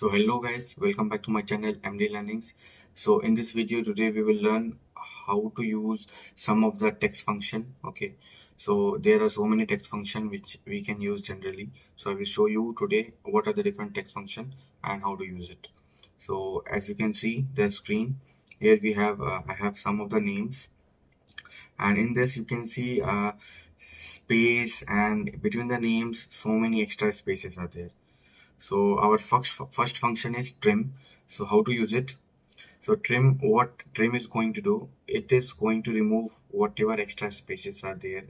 So hello guys, welcome back to my channel MD Learnings. So in this video today we will learn how to use some of the text function. Okay, so there are so many text function which we can use generally. So I will show you today what are the different text function and how to use it. So as you can see the screen here, we have I have some of the names, and in this you can see space, and between the names so many extra spaces are there. So our first function is trim. So how to use it? So what trim is going to do, it is going to remove whatever extra spaces are there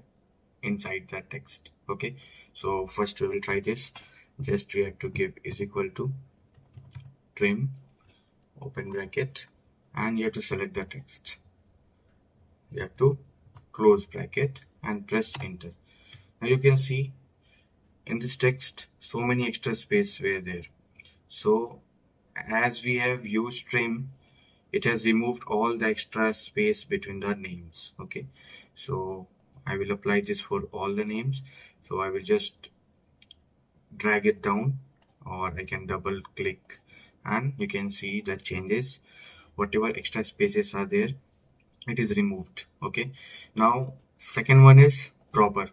inside the text. Okay, so first we will try this. Just we have to give is equal to trim, open bracket, and you have to select the text. You have to close bracket and press enter. Now you can see in this text so many extra space were there. So as we have used trim, it has removed all the extra space between the names. Okay, so I will apply this for all the names. So I will just drag it down, or I can double click, and you can see the changes. Whatever extra spaces are there, it is removed. Okay, now second one is proper.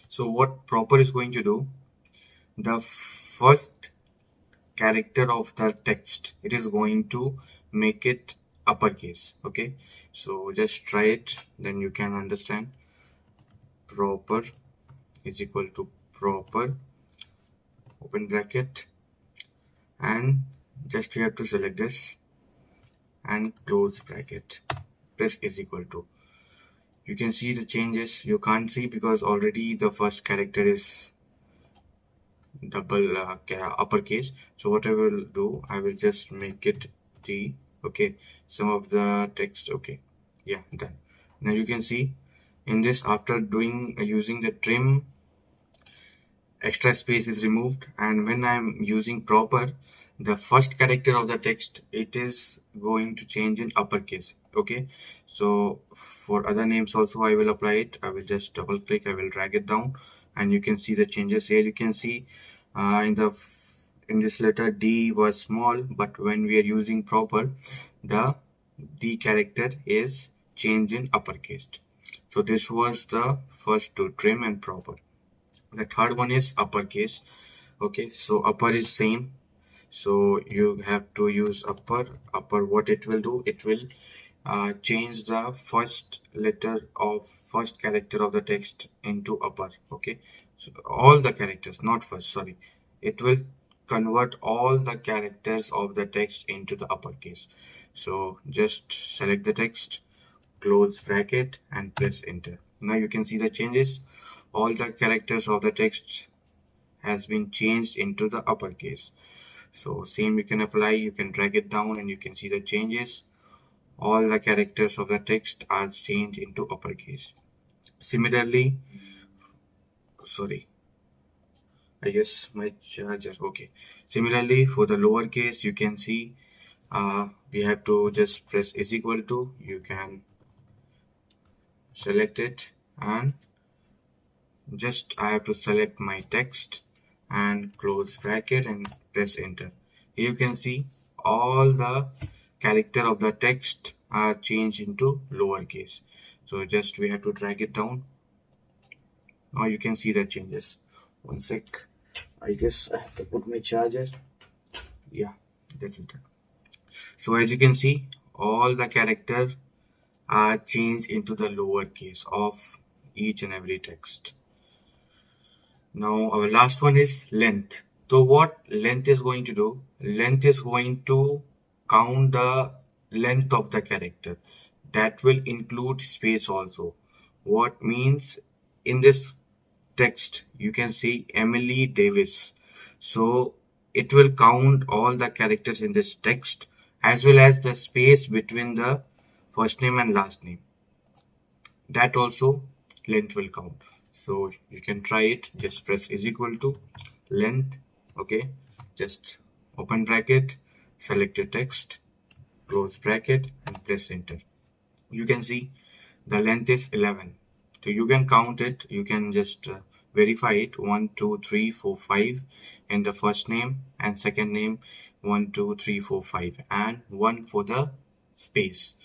So what proper is going to do, the first character of the text, it is going to make it uppercase. Okay, so just try it, then you can understand. Proper is equal to proper, open bracket, and just you have to select this and close bracket, press is equal to. You can see the changes. You can't see because already the first character is double uppercase. So what I will do, I will just make it T. Okay, some of the text. Okay, yeah, done. Now you can see in this, after doing using the trim, extra space is removed, and when I'm using proper, the first character of the text, it is going to change in uppercase. Okay, so for other names also I will apply it. I will just double click, I will drag it down, and you can see the changes here. You can see in this letter D was small, but when we are using proper, the D character is changed in uppercase. So this was the first two, trim and proper. The third one is uppercase. Okay, so upper is same, so you have to use upper. What it will do, it will change the first character of the text into upper. Okay, so all the characters, not first, sorry, it will convert all the characters of the text into the uppercase. So just select the text, close bracket, and press enter. Now you can see the changes. All the characters of the text has been changed into the uppercase. So same you can apply, you can drag it down, and you can see the changes. All the characters of the text are changed into uppercase. Similarly, sorry, I guess my charger. Okay, similarly for the lowercase, you can see we have to just press is equal to, you can select it, and just I have to select my text and close bracket and press enter. Here you can see all the character of the text are changed into lowercase. So just we have to drag it down. Now you can see the changes. One sec, I guess I have to put my charger. Yeah, that's it. So as you can see, all the character are changed into the lowercase of each and every text. Now our last one is length. So what length is going to do? Length is going to count the length of the character. That will include space also. What means, in this text you can see Emily Davis. So it will count all the characters in this text as well as the space between the first name and last name. That also length will count. So you can try it. Just press is equal to length. Okay, just open bracket, select your text, close bracket, and press enter. You can see the length is 11. So you can count it. You can just verify it 1 2 3 4 5 in the first name, and second name 1 2 3 4 5, and 1 for the space.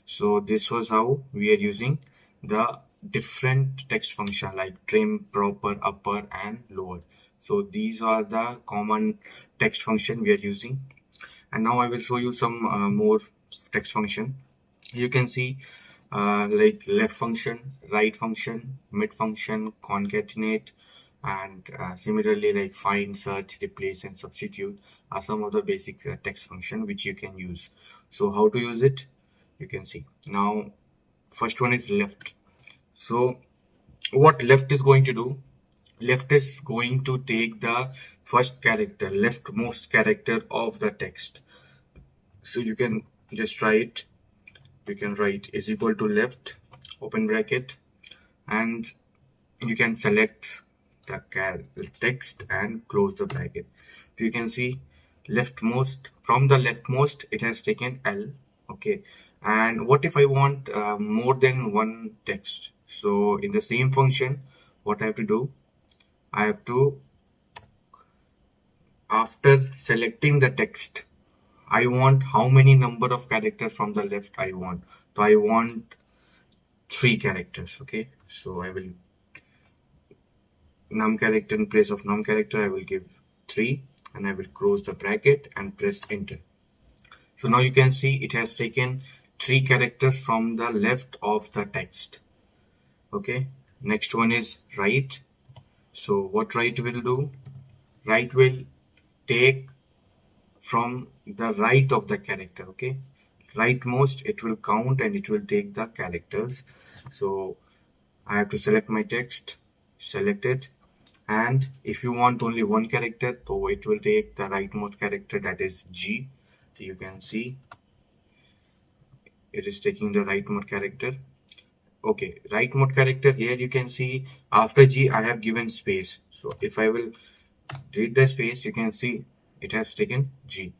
So this was how we are using the different text function like trim, proper, upper and lower. So these are the common text function we are using. And now I will show you some more text function. You can see like left function, right function, mid function, concatenate, and similarly like find, search, replace and substitute are some of the basic text function which you can use. So how to use it, you can see. Now first one is left. So what left is going to do, left is going to take the first character, leftmost character of the text. So you can just try it. You can write is equal to left, open bracket, and you can select the text and close the bracket. So you can see leftmost, from the leftmost it has taken L. Okay, and what if I want more than one text? So in the same function, what I have to do, I have to, after selecting the text, I want how many number of characters from the left I want. So I want 3 characters. Okay, so I will num character in place of num character, I will give 3 and I will close the bracket and press enter. So now you can see it has taken 3 characters from the left of the text. Okay, next one is right. So what right will do? Right will take from the right of the character. Okay, rightmost it will count and it will take the characters. So I have to select my text, select it, and if you want only one character, so it will take the rightmost character, that is G. So you can see it is taking the rightmost character. Okay, rightmost character, here you can see after G I have given space. So if I will read the space, you can see it has taken G.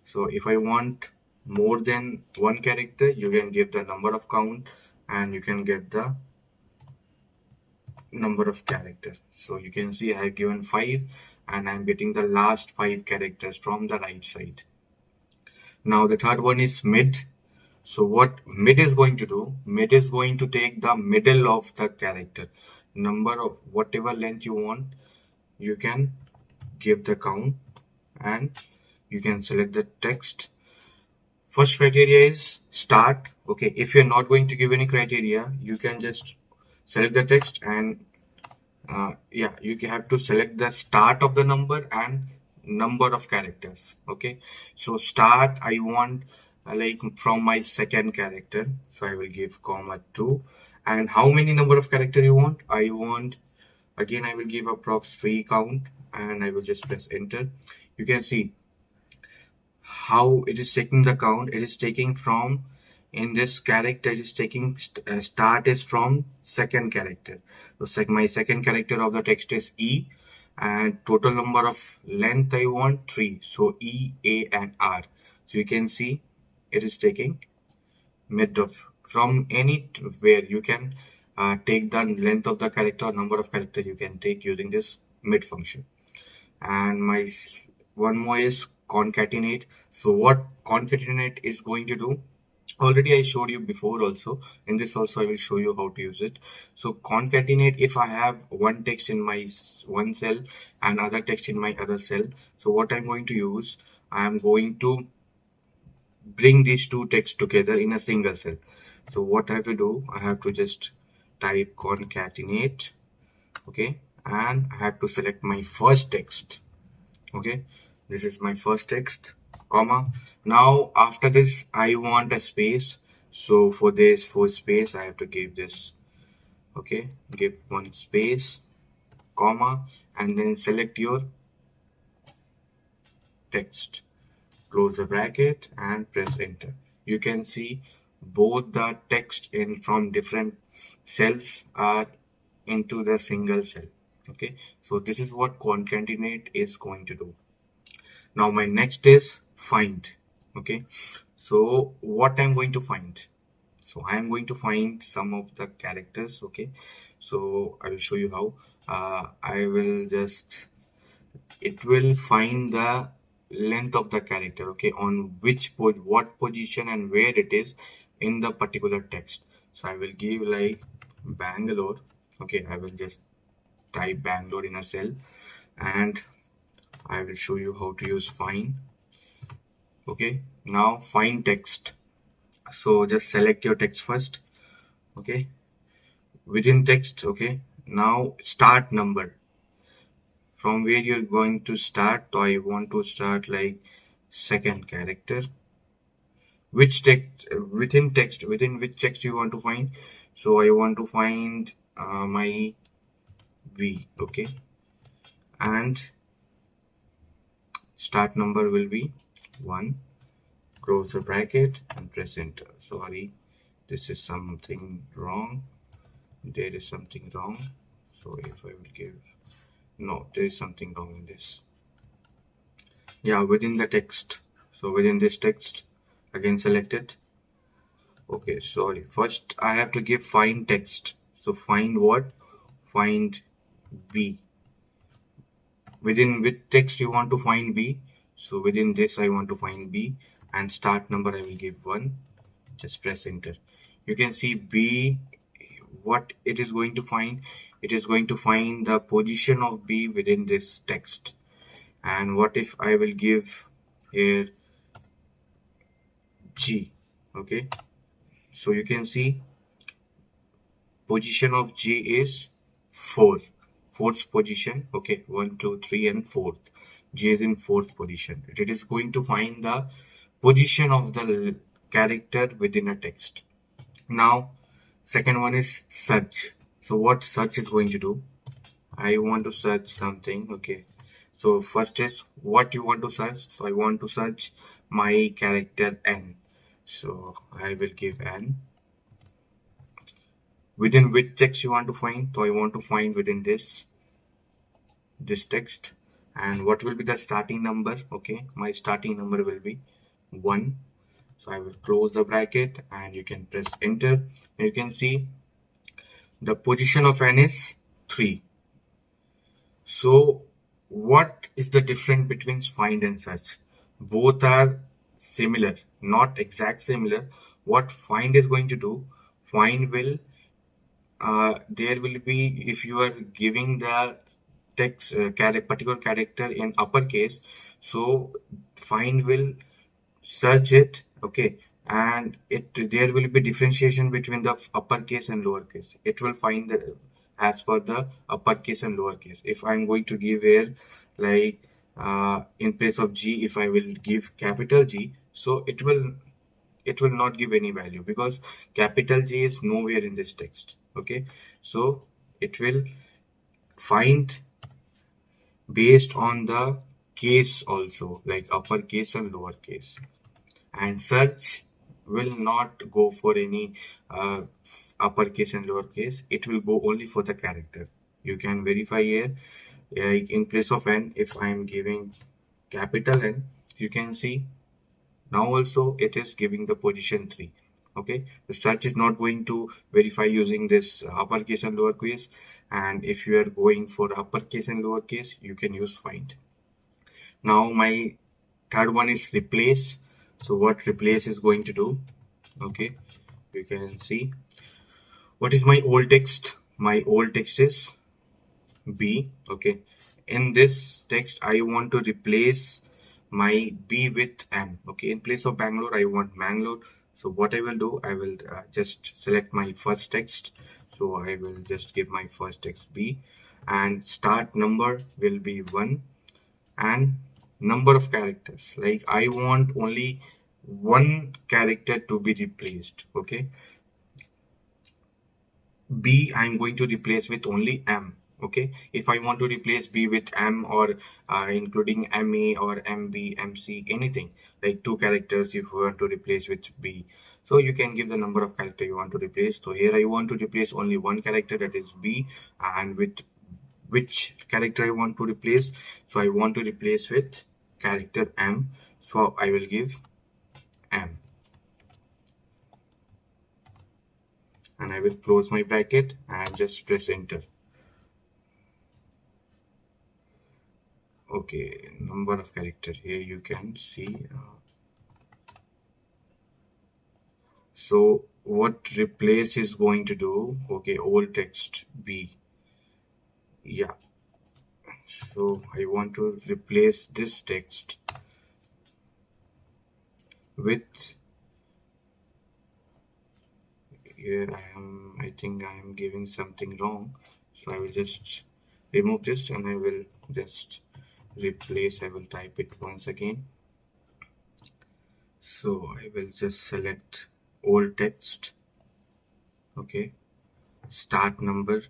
So if I want more than one character, you can give the number of count and you can get the number of characters. So you can see I have given 5 and I'm getting the last 5 characters from the right side. Now the third one is mid. So what mid is going to do, mid is going to take the middle of the character, number of whatever length you want, you can give the count and you can select the text. First criteria is start. Okay, if you're not going to give any criteria, you can just select the text and yeah, you have to select the start of the number and number of characters. Okay, so start I want like from my second character, so I will give comma 2. And how many number of character you want? I want, again I will give approx 3 count and I will just press enter. You can see how it is taking the count. It is taking from, in this character it is taking start is from second character. So my second character of the text is E, and total number of length I want 3, so E, A and R. So you can see it is taking mid of, from anywhere you can take the length of the character or number of character you can take using this mid function. And my one more is concatenate. So what concatenate is going to do, already I showed you before also, in this also I will show you how to use it. So concatenate, if I have one text in my one cell and other text in my other cell, so what I'm going to use, I am going to bring these two texts together in a single cell. So what I have to do, I have to just type concatenate. Okay, and I have to select my first text. Okay, this is my first text, comma. Now after this I want a space, so for this, for space I have to give this. Okay, give one space, comma, and then select your text, close the bracket and press enter. You can see both the text in from different cells are into the single cell. Okay, so this is what concatenate is going to do. Now my next is find. Okay, so what I'm going to find, so I'm going to find some of the characters. Okay, so I will show you how. I will just, it will find the length of the character, okay, on which what position and where it is in the particular text. So I will give like Bangalore. Okay, I will just type Bangalore in a cell, and I will show you how to use find. Okay, now find text. So just select your text first. Okay, within text. Okay, now start number, from where you're going to start. So I want to start like second character. Which text, within which text you want to find? So I want to find my V. Okay, and start number will be 1. Close the bracket and press enter. Sorry, this is something wrong. There is something wrong. So if I will give, no, there is something wrong in this. Yeah, within the text. So within this text, again select it. Okay, sorry, first I have to give find text. So find what? Find B. Within which text you want to find B? So within this I want to find B, and start number I will give 1. Just press enter. You can see B, what it is going to find. It is going to find the position of B within this text. And what if I will give here G? Okay, so you can see position of G is 4, fourth position. Okay, 1, 2, 3, and 4th. G is in 4th position. It is going to find the position of the character within a text. Now second one is search. So what search is going to do? I want to search something. Okay, so first is what you want to search. So I want to search my character N. So I will give N. Within which text you want to find? So I want to find within this text. And what will be the starting number? Okay, my starting number will be 1. So I will close the bracket and you can press enter. You can see the position of N is 3. So what is the difference between find and search? Both are similar, not exact similar. What find is going to do, find will, there will be, if you are giving the text particular character in uppercase, so find will search it. Okay, and there will be differentiation between the uppercase and lowercase. It will find the as per the uppercase and lowercase. If I'm going to give here like in place of G, if I will give capital G, so it will not give any value because capital G is nowhere in this text. Okay, so it will find based on the case also, like uppercase and lowercase. And search will not go for any uppercase and lowercase. It will go only for the character. You can verify here, like in place of N, if I am giving capital N, you can see now also it is giving the position 3. Okay, the search is not going to verify using this uppercase and lowercase, and if you are going for uppercase and lowercase, you can use find. Now my third one is replace. So what replace is going to do? Okay, you can see what is my old text. My old text is B. Okay, in this text I want to replace my B with M. Okay, in place of Bangalore I want Mangalore. So what I will do, I will just select my first text. So I will just give my first text B, and start number will be 1, and number of characters, like I want only 1 character to be replaced. Okay, B I'm going to replace with only M. Okay, if I want to replace B with M, or including ME or MB, MC, anything like 2 characters if you want to replace with B, so you can give the number of character you want to replace. So here I want to replace only 1 character, that is B, and with which character I want to replace. So I want to replace with character M. So I will give M, and I will close my bracket and just press enter. Okay, number of character. Here you can see. So what replace is going to do? Okay, old text B. Yeah. So I want to replace this text with, here I think I am giving something wrong. So I will just remove this and I will just replace. I will type it once again. So I will just select old text. Okay. Start number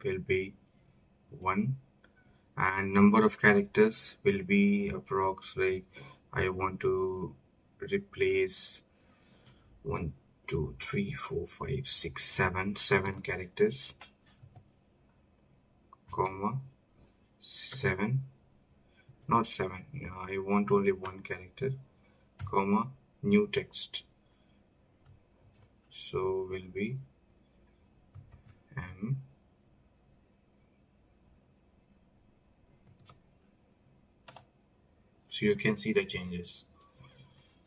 will be 1 and number of characters will be approx, like I want to replace 1 2 3 4 5 6 7 characters, comma 7, not 7, I want only one character, comma new text, so will be M. So you can see the changes.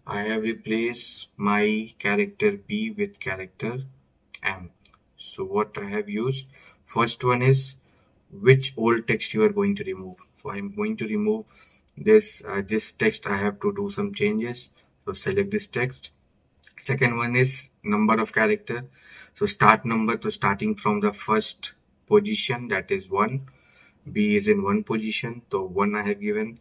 I have replaced my character B with character M. So what I have used, first one is which old text you are going to remove. So I'm going to remove this text. I have to do some changes. So select this text. Second one is number of character. So start number, to starting from the first position, that is 1. B is in 1 position, so 1 I have given.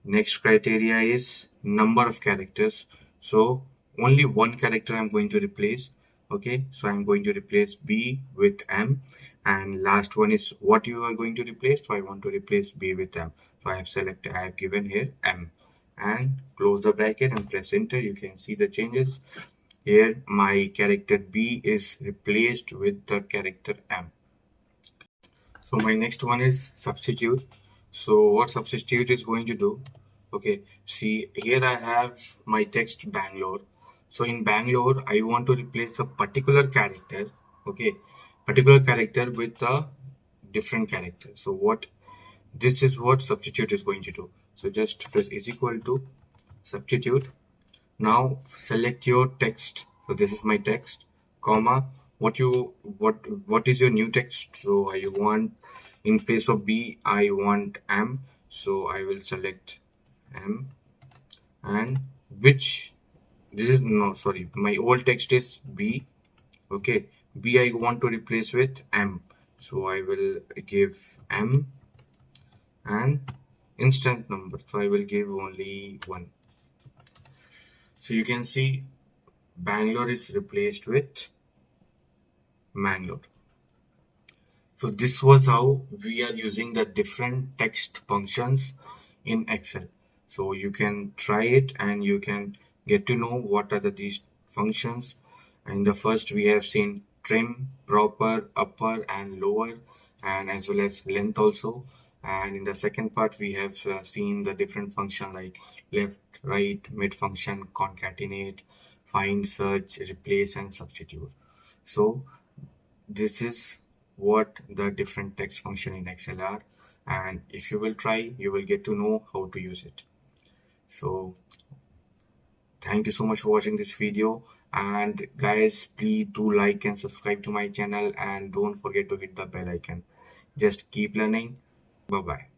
Next criteria is number of characters. So only one character I'm going to replace. Okay, so I'm going to replace B with M. And last one is what you are going to replace. So I want to replace B with M. So I have given here M. And close the bracket and press enter. You can see the changes. Here my character B is replaced with the character M. So my next one is substitute. So what substitute is going to do? Okay, see here I have my text Bangalore. So in Bangalore, I want to replace a particular character. Okay, particular character with a different character. So this is what substitute is going to do. So just press is equal to substitute. Now select your text. So this is my text, comma what is your new text. So I want, in place of B I want M. So I will select M. And which, this is, no, sorry, my old text is B. Okay, B I want to replace with M. So I will give M and instant number. So I will give only 1. So you can see Bangalore is replaced with Mangalore. So this was how we are using the different text functions in Excel. So you can try it and you can get to know what are these functions. In the first we have seen trim, proper, upper and lower, and as well as length also. And in the second part we have seen the different function like left, right, mid function, concatenate, find, search, replace and substitute. So this is what the different text function in Excel are, and if you will try, you will get to know how to use it. So thank you so much for watching this video, and guys, please do like and subscribe to my channel and don't forget to hit the bell icon. Just keep learning. Bye bye.